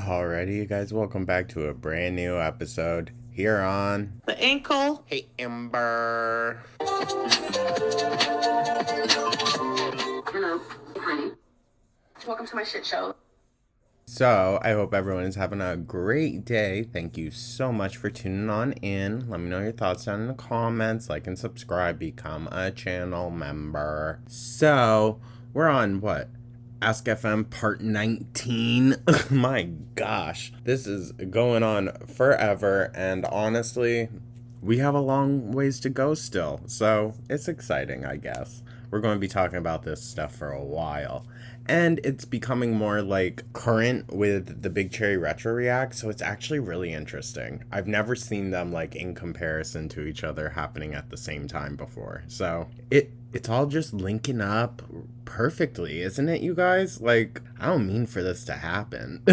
Alrighty, you guys, welcome back to a brand new episode here on The ankle. Hey Amber. Hello, honey. Welcome to my shit show. So, I hope everyone is having a great day. Thank you so much for tuning on in. Let me know your thoughts down in the comments. Like and subscribe, become a channel member. So, we're on what? Ask FM part 19. My gosh, this is going on forever, and honestly, we have a long ways to go still, so it's exciting, I guess. We're going to be talking about this stuff for a while, and it's becoming more like current with the Big Cherry Retro React, so it's actually really interesting. I've never seen them like in comparison to each other happening at the same time before, so it's all just linking up perfectly, isn't it, you guys? Like, I don't mean for this to happen.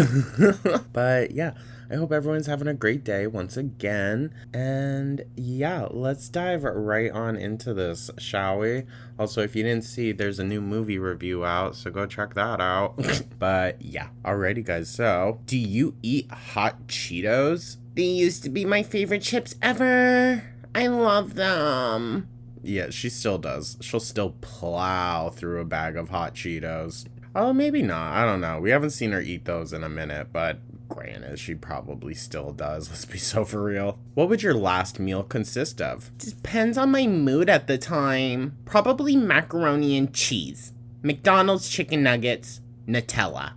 But yeah, I hope everyone's having a great day once again. And yeah, let's dive right on into this, shall we? Also, if you didn't see, there's a new movie review out, so go check that out. But yeah, alrighty guys, so do you eat hot Cheetos? They used to be my favorite chips ever. I love them. Yeah, she still does. She'll still plow through a bag of hot Cheetos. Oh, maybe not. I don't know. We haven't seen her eat those in a minute, but granted, she probably still does. Let's be so for real. What would your last meal consist of? Depends on my mood at the time. Probably macaroni and cheese. McDonald's chicken nuggets. Nutella.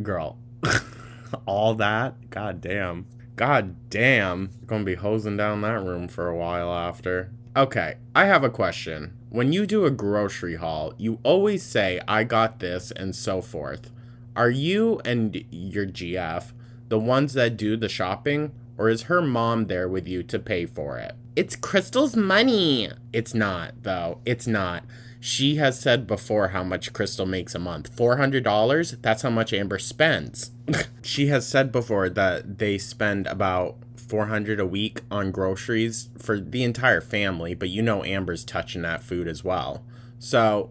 Girl. All that? God damn. God damn. Gonna be hosing down that room for a while after. Okay, I have a question. When you do a grocery haul, you always say, I got this, and so forth. Are you and your GF the ones that do the shopping, or is her mom there with you to pay for it? It's Crystal's money. It's not, though. It's not. She has said before how much Crystal makes a month. $400? That's how much Amber spends. She has said before that they spend about $400 a week on groceries for the entire family, but you know Amber's touching that food as well. So,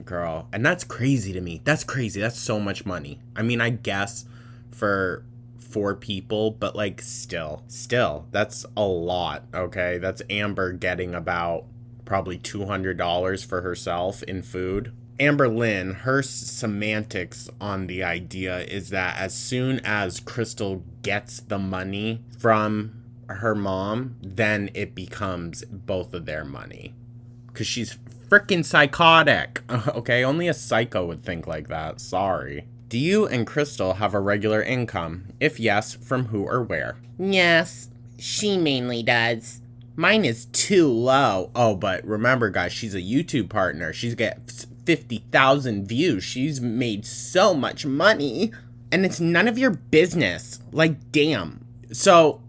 girl, and that's crazy to me. That's crazy. That's so much money. I mean, I guess for 4 people, but like still, that's a lot, okay? That's Amber getting about probably $200 for herself in food. Amberlynn, her semantics on the idea is that as soon as Crystal gets the money from her mom, then it becomes both of their money. Because she's freaking psychotic. Okay, only a psycho would think like that. Sorry. Do you and Crystal have a regular income? If yes, from who or where? Yes, she mainly does. Mine is too low. Oh, but remember, guys, she's a YouTube partner. She's got 50,000 views. She's made so much money. And it's none of your business. Like, damn. So,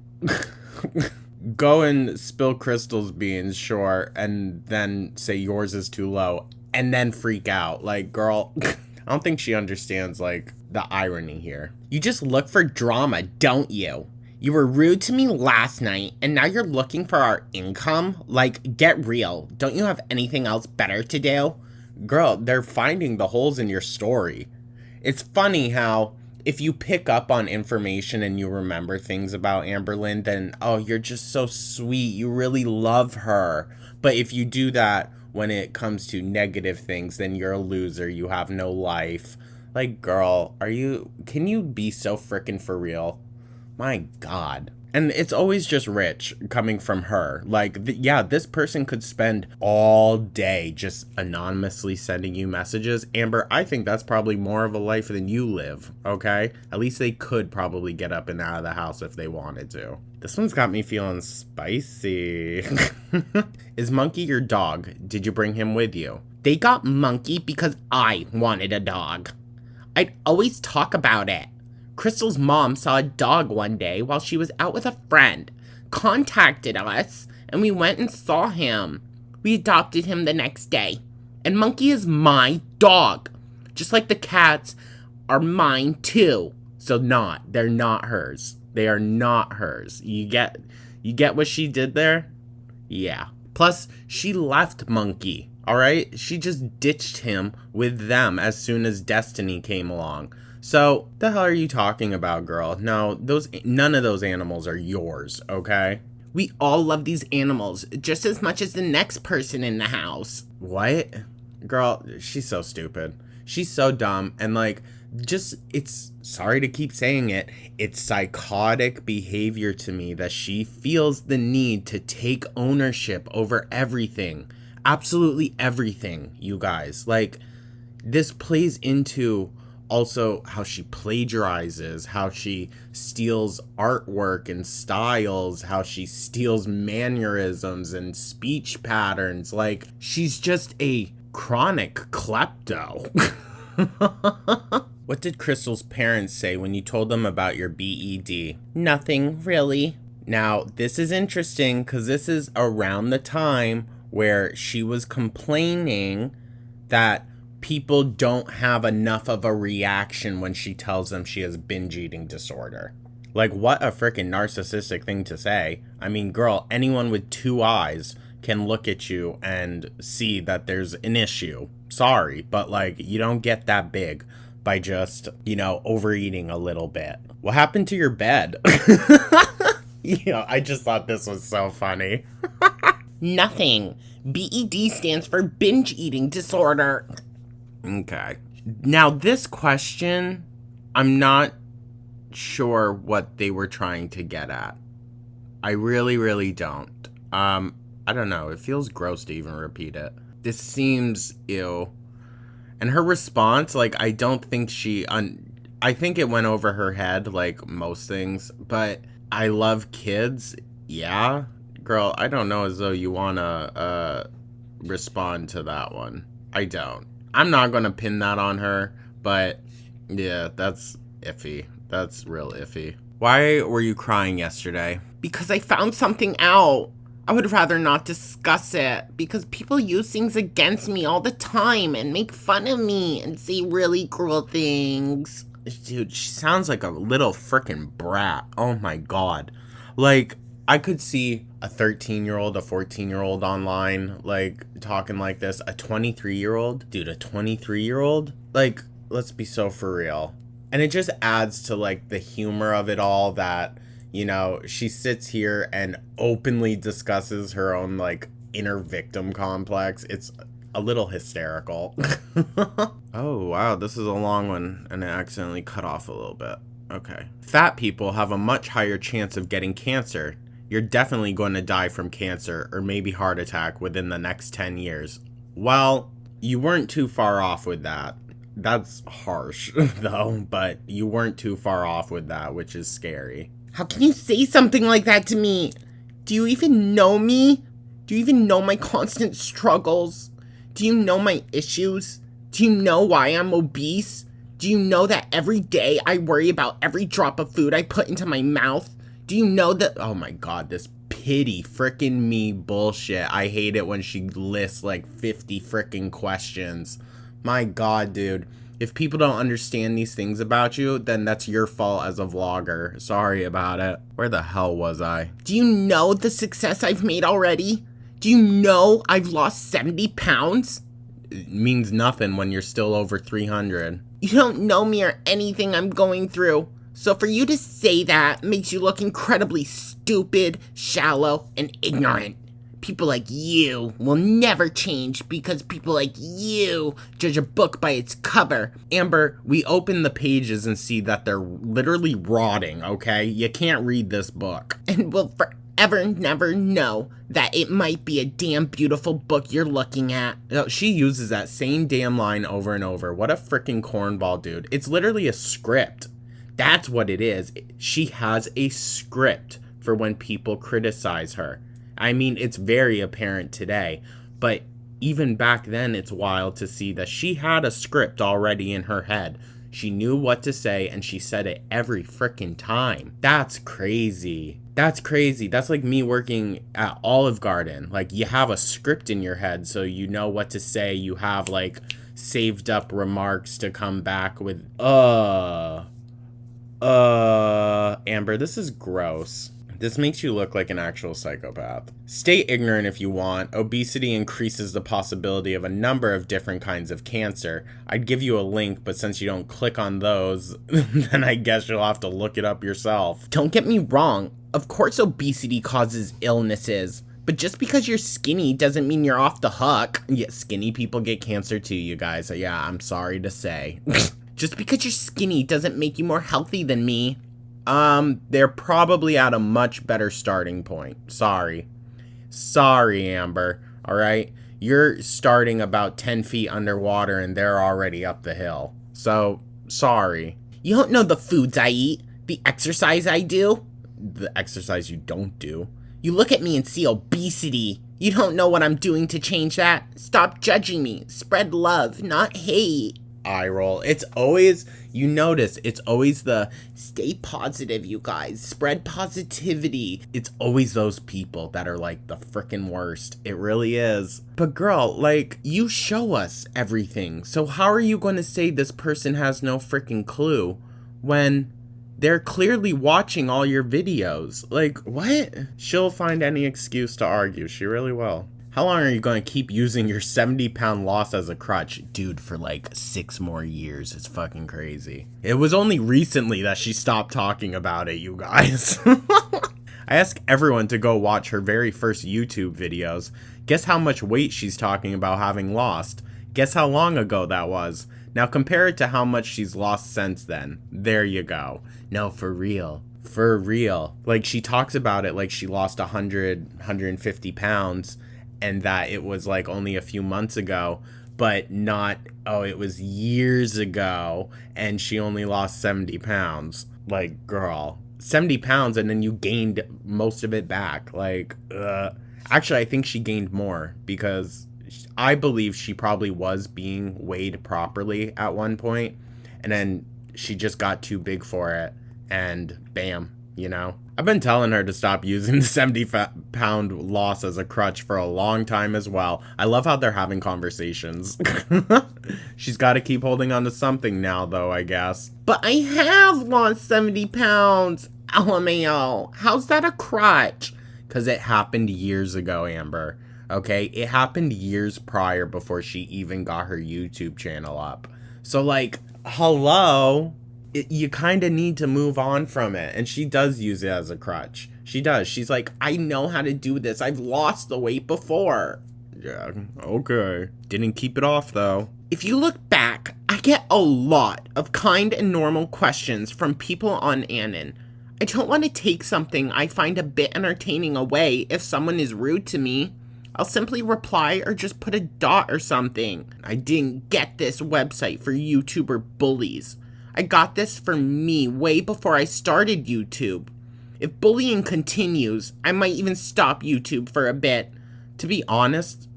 go and spill Crystal's beans, sure, and then say yours is too low, and then freak out. Like, girl, I don't think she understands, like, the irony here. You just look for drama, don't you? You were rude to me last night, and now you're looking for our income? Like, get real. Don't you have anything else better to do? Girl, they're finding the holes in your story. It's funny how if you pick up on information and you remember things about Amberlynn, then, oh, you're just so sweet. You really love her. But if you do that when it comes to negative things, then you're a loser. You have no life. Like, girl, can you be so frickin' for real? My God. And it's always just rich coming from her. Like, yeah, this person could spend all day just anonymously sending you messages. Amber, I think that's probably more of a life than you live, okay? At least they could probably get up and out of the house if they wanted to. This one's got me feeling spicy. Is Monkey your dog? Did you bring him with you? They got Monkey because I wanted a dog. I'd always talk about it. Crystal's mom saw a dog one day while she was out with a friend, contacted us, and we went and saw him. We adopted him the next day. And Monkey is my dog. Just like the cats are mine too. So they're not hers. They are not hers. You get what she did there? Yeah. Plus, she left Monkey, all right? She just ditched him with them as soon as Destiny came along. So, the hell are you talking about, girl? No, none of those animals are yours, okay? We all love these animals just as much as the next person in the house. What? Girl, she's so stupid. She's so dumb. And like, it's sorry to keep saying it. It's psychotic behavior to me that she feels the need to take ownership over everything. Absolutely everything, you guys. Like, this plays into also how she plagiarizes, how she steals artwork and styles, how she steals mannerisms and speech patterns. Like, she's just a chronic klepto. What did Crystal's parents say when you told them about your BED? Nothing, really. Now, this is interesting because this is around the time where she was complaining that people don't have enough of a reaction when she tells them she has binge eating disorder. Like, what a freaking narcissistic thing to say. I mean, girl, anyone with two eyes can look at you and see that there's an issue. Sorry, but like, you don't get that big by just, overeating a little bit. What happened to your bed? I just thought this was so funny. Nothing. BED stands for binge eating disorder. Okay. Now, this question, I'm not sure what they were trying to get at. I really, really don't. I don't know. It feels gross to even repeat it. This seems ew. And her response, like, I don't think I think it went over her head, like most things. But I love kids. Yeah. Girl, I don't know as though you want to respond to that one. I don't. I'm not going to pin that on her, but yeah, that's iffy. That's real iffy. Why were you crying yesterday? Because I found something out. I would rather not discuss it because people use things against me all the time and make fun of me and say really cruel things. Dude, she sounds like a little frickin' brat. Oh my god. Like, I could see a 13-year-old, a 14-year-old online, like, talking like this. A 23-year-old? Dude, a 23-year-old? Like, let's be so for real. And it just adds to, like, the humor of it all that, she sits here and openly discusses her own, like, inner victim complex. It's a little hysterical. Oh, wow, this is a long one, and it accidentally cut off a little bit. Okay. Fat people have a much higher chance of getting cancer. You're definitely going to die from cancer or maybe heart attack within the next 10 years. Well, you weren't too far off with that. That's harsh, though, but you weren't too far off with that, which is scary. How can you say something like that to me? Do you even know me? Do you even know my constant struggles? Do you know my issues? Do you know why I'm obese? Do you know that every day I worry about every drop of food I put into my mouth? Do you know that... Oh my god, this pity frickin' me bullshit. I hate it when she lists like 50 frickin' questions. My god, dude. If people don't understand these things about you, then that's your fault as a vlogger. Sorry about it. Where the hell was I? Do you know the success I've made already? Do you know I've lost 70 pounds? It means nothing when you're still over 300. You don't know me or anything I'm going through. So for you to say that makes you look incredibly stupid, shallow, and ignorant. People like you will never change because people like you judge a book by its cover. Amber, we open the pages and see that they're literally rotting, okay? You can't read this book. And will forever never know that it might be a damn beautiful book you're looking at. No, she uses that same damn line over and over. What a freaking cornball, dude. It's literally a script. That's what it is. She has a script for when people criticize her. I mean, it's very apparent today, but even back then, it's wild to see that she had a script already in her head. She knew what to say, and she said it every frickin' time. That's crazy. That's crazy. That's like me working at Olive Garden. Like, you have a script in your head, so you know what to say. You have, like, saved up remarks to come back with, Amber, this is gross. This makes you look like an actual psychopath. Stay ignorant if you want. Obesity increases the possibility of a number of different kinds of cancer. I'd give you a link, but since you don't click on those, then I guess you'll have to look it up yourself. Don't get me wrong. Of course obesity causes illnesses. But just because you're skinny doesn't mean you're off the hook. Yeah, skinny people get cancer too, you guys. Yeah, I'm sorry to say. Just because you're skinny doesn't make you more healthy than me. They're probably at a much better starting point. Sorry, Amber. All right? You're starting about 10 feet underwater and they're already up the hill. So, sorry. You don't know the foods I eat, the exercise I do. The exercise you don't do. You look at me and see obesity. You don't know what I'm doing to change that. Stop judging me. Spread love, not hate. Eye roll. It's always, you notice, it's always the stay positive, you guys. Spread positivity. It's always those people that are like the frickin' worst. It really is. But girl, like, you show us everything. So how are you going to say this person has no frickin' clue when they're clearly watching all your videos? Like, what? She'll find any excuse to argue. She really will. How long are you going to keep using your 70-pound loss as a crutch? Dude, for like 6 more years. It's fucking crazy. It was only recently that she stopped talking about it, you guys. I ask everyone to go watch her very first YouTube videos. Guess how much weight she's talking about having lost. Guess how long ago that was. Now compare it to how much she's lost since then. There you go. No, for real. For real. Like, she talks about it like she lost 150 pounds. And that it was like only a few months ago, but not, oh, it was years ago and she only lost 70 pounds. Like, girl, 70 pounds and then you gained most of it back. Like, actually, I think she gained more because I believe she probably was being weighed properly at one point and then she just got too big for it and bam, you know? I've been telling her to stop using the 70-pound loss as a crutch for a long time as well. I love how they're having conversations. She's got to keep holding on to something now, though, I guess. But I have lost 70 pounds. LMAO. How's that a crutch? Because it happened years ago, Amber. Okay? It happened years prior before she even got her YouTube channel up. So, like, hello? You kind of need to move on from it. And she does use it as a crutch. She does. She's like, I know how to do this. I've lost the weight before. Yeah, okay. Didn't keep it off, though. If you look back, I get a lot of kind and normal questions from people on Anon. I don't want to take something I find a bit entertaining away if someone is rude to me. I'll simply reply or just put a dot or something. I didn't get this website for YouTuber bullies. I got this for me way before I started YouTube. If bullying continues, I might even stop YouTube for a bit. To be honest,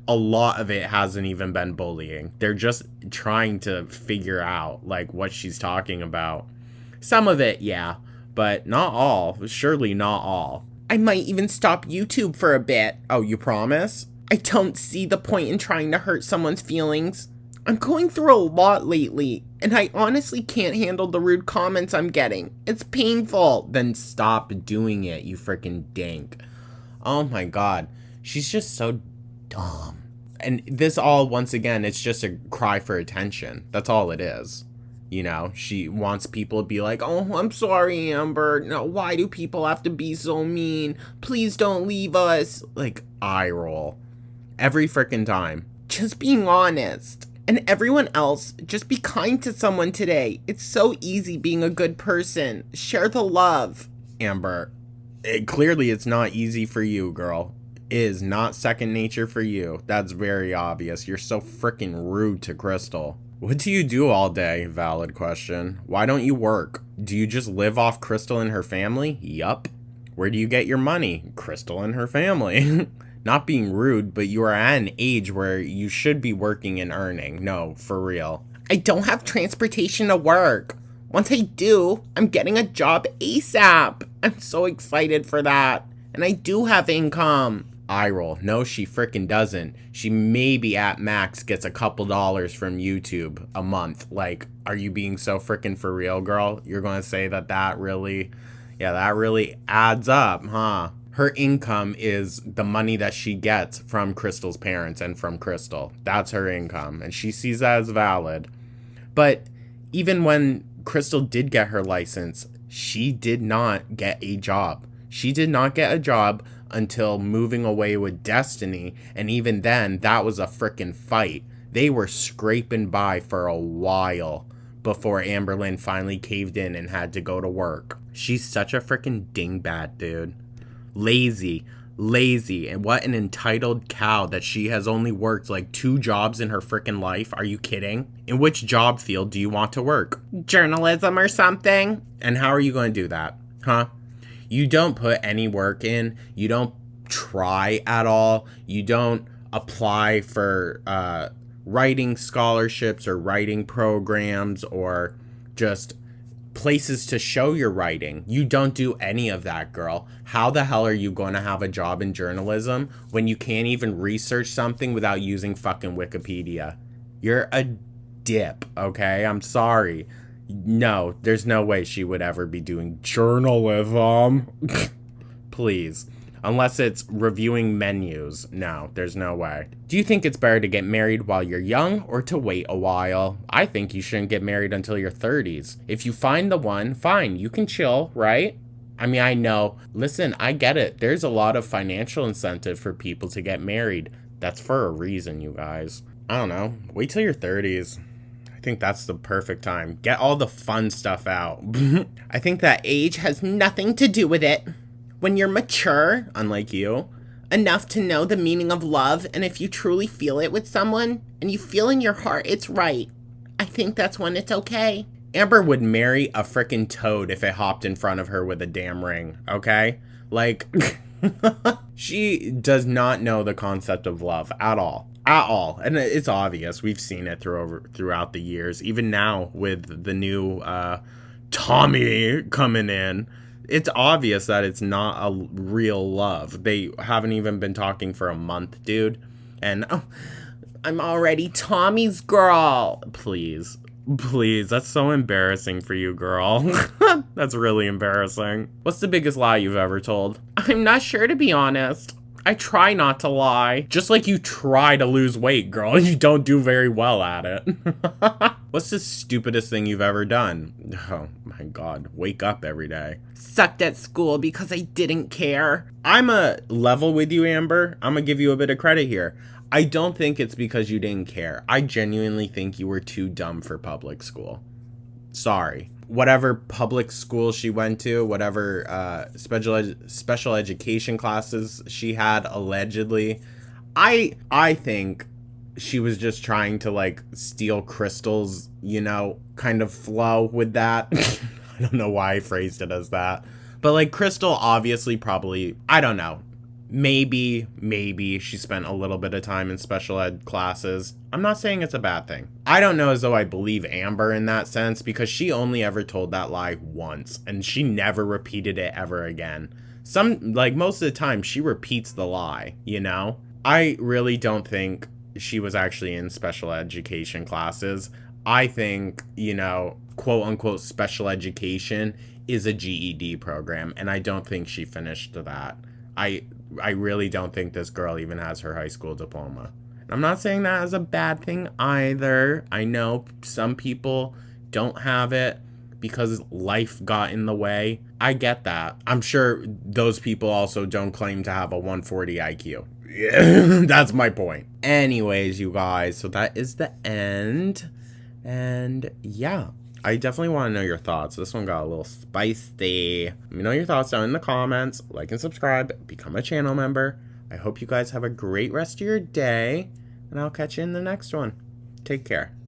a lot of it hasn't even been bullying. They're just trying to figure out, like, what she's talking about. Some of it, yeah, but not all. Surely not all. I might even stop YouTube for a bit. Oh, you promise? I don't see the point in trying to hurt someone's feelings. I'm going through a lot lately, and I honestly can't handle the rude comments I'm getting. It's painful. Then stop doing it, you freaking dink. Oh my god. She's just so dumb. And this all, once again, it's just a cry for attention. That's all it is. You know, she wants people to be like, oh, I'm sorry, Amber. No, why do people have to be so mean? Please don't leave us. Like, eye roll. Every freaking time. Just being honest. And everyone else, just be kind to someone today. It's so easy being a good person. Share the love. Amber, clearly it's not easy for you, girl. It is not second nature for you. That's very obvious. You're so freaking rude to Crystal. What do you do all day? Valid question. Why don't you work? Do you just live off Crystal and her family? Yup. Where do you get your money? Crystal and her family. Not being rude, but you are at an age where you should be working and earning. No, for real. I don't have transportation to work. Once I do, I'm getting a job ASAP. I'm so excited for that. And I do have income. Eye roll. No, she frickin' doesn't. She maybe at max gets a couple dollars from YouTube a month. Like, are you being so frickin' for real, girl? You're gonna say that really Yeah, that really adds up, huh? Her income is the money that she gets from Crystal's parents and from Crystal. That's her income, and she sees that as valid. But even when Crystal did get her license, she did not get a job. She did not get a job until moving away with Destiny, and even then, that was a frickin' fight. They were scraping by for a while before Amberlynn finally caved in and had to go to work. She's such a frickin' dingbat, dude. Lazy, and what an entitled cow that she has only worked like 2 jobs in her frickin' life. Are you kidding? In which job field do you want to work? Journalism or something? And how are you going to do that? Huh? You don't put any work in. You don't try at all. You don't apply for writing scholarships or writing programs or just places to show your writing. You don't do any of that, girl. How the hell are you going to have a job in journalism when you can't even research something without using fucking Wikipedia? You're a dip, okay? I'm sorry. No, there's no way she would ever be doing journalism. Please. Unless it's reviewing menus. No, there's no way. Do you think it's better to get married while you're young or to wait a while? I think you shouldn't get married until your 30s. If you find the one, fine, you can chill, right? I mean, I know. Listen, I get it. There's a lot of financial incentive for people to get married. That's for a reason, you guys. I don't know. Wait till your 30s. I think that's the perfect time. Get all the fun stuff out. I think that age has nothing to do with it. When you're mature, unlike you, enough to know the meaning of love, and if you truly feel it with someone, and you feel in your heart it's right, I think that's when it's okay. Amber would marry a frickin' toad if it hopped in front of her with a damn ring, okay? Like, she does not know the concept of love at all. At all. And it's obvious. We've seen it throughout the years. Even now with the new Tommy coming in. It's obvious that it's not a real love. They haven't even been talking for a month, dude. And I'm already Tommy's girl. Please, that's so embarrassing for you, girl. That's really embarrassing. What's the biggest lie you've ever told? I'm not sure, to be honest. I try not to lie. Just like you try to lose weight, girl. You don't do very well at it. What's the stupidest thing you've ever done? Oh my God. Wake up every day. Sucked at school because I didn't care. I'm a level with you, Amber. I'm gonna give you a bit of credit here. I don't think it's because you didn't care. I genuinely think you were too dumb for public school. Sorry. Whatever public school she went to, whatever special education classes she had, allegedly, I think she was just trying to, like, steal Crystal's, kind of flow with that. I don't know why I phrased it as that. But, like, Crystal obviously probably, I don't know. Maybe she spent a little bit of time in special ed classes. I'm not saying it's a bad thing. I don't know as though I believe Amber in that sense because she only ever told that lie once and she never repeated it ever again. Most of the time she repeats the lie, I really don't think she was actually in special education classes. I think, quote unquote special education is a GED program and I don't think she finished that. I really don't think this girl even has her high school diploma. I'm not saying that as a bad thing either. I know some people don't have it because life got in the way. I get that. I'm sure those people also don't claim to have a 140 IQ. Yeah, that's my point. Anyways, you guys, so that is the end. And yeah, I definitely want to know your thoughts. This one got a little spicy. Let me know your thoughts down in the comments. Like and subscribe. Become a channel member. I hope you guys have a great rest of your day. And I'll catch you in the next one. Take care.